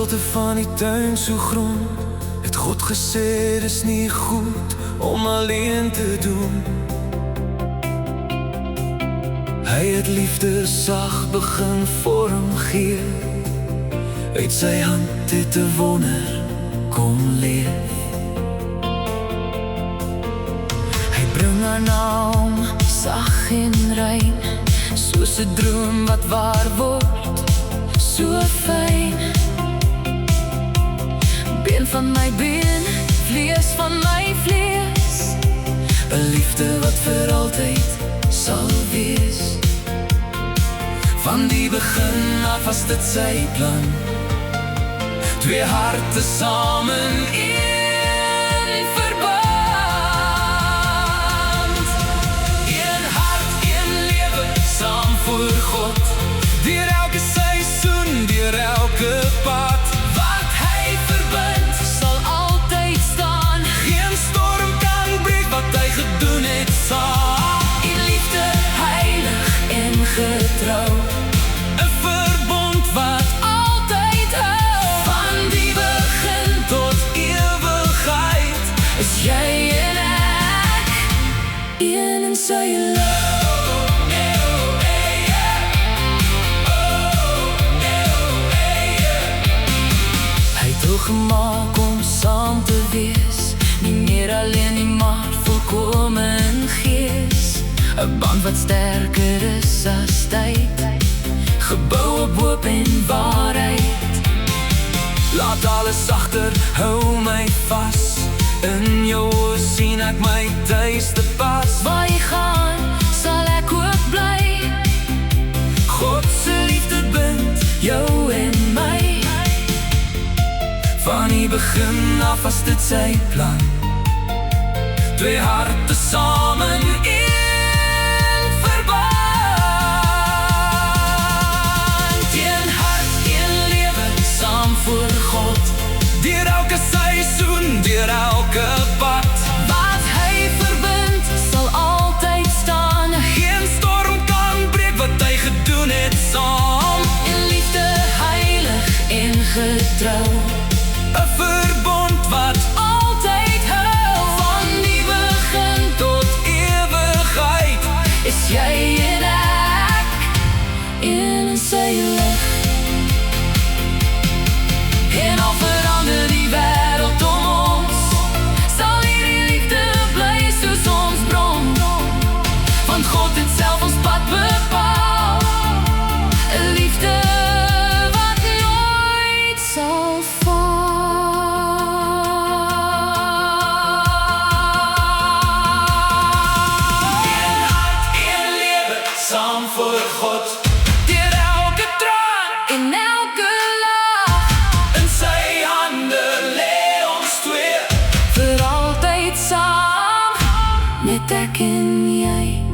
stilte van die tuin so groen, het God gesê dis nie goed om alleen te doen. Hy het liefde sag begin vorm gee, uit sy hand het 'n wonder kom leef. Hy bring haar naam sag en rein, soos 'n droom wat waar word, so fyn. Been van my been, vlees van my vlees, 'n liefde wat vir altyd sal wees. Van die begin af was dit sy plan, twee harte samen in verband. Een hart, een lewe, saam voor God, deur elke seisoen, deur elke pad. Wat hy verbind, sal altyd staan, geen storm kan breek wat hy gedoen het saam. In liefde, heilig en getrou, 'n verbond wat altyd hou. Van die begin tot ewigheid, is jy en ek, een in sy love. Gemaak om saam te wees, nie meer alleen nie, maar volkome in gees. 'n band wat sterker is as tyd, gebou op hoop en waarheid. Laat alles agter, hou my vas, in jou oë sien ek my tuiste pas. Waar jy gaan, sal ek ook bly, God se liefde bind jou en my. Van die begin af was dit sy plan, twee harte samen in verband. Een hart, een lewe, saam voor God, deur elke seisoen, deur elke pad. Wat hy verbind, sal altyd staan, geen storm kan breek wat hy gedoen het saam. In liefde, heilig en getrou, 'n verbond wat altyd hou. Van die begin tot ewigheid, is jy en ek, een in sy lig. En al verander die wêreld om ons, sal hierdie liefde bly soos ons bron. Want God het self ons pad bepaal, 'n liefde wat nooit sal val. Saam voor God, deur elke traan, in elke lach, in sy hande lê ons twee, vir altyd saam, net ek en jy.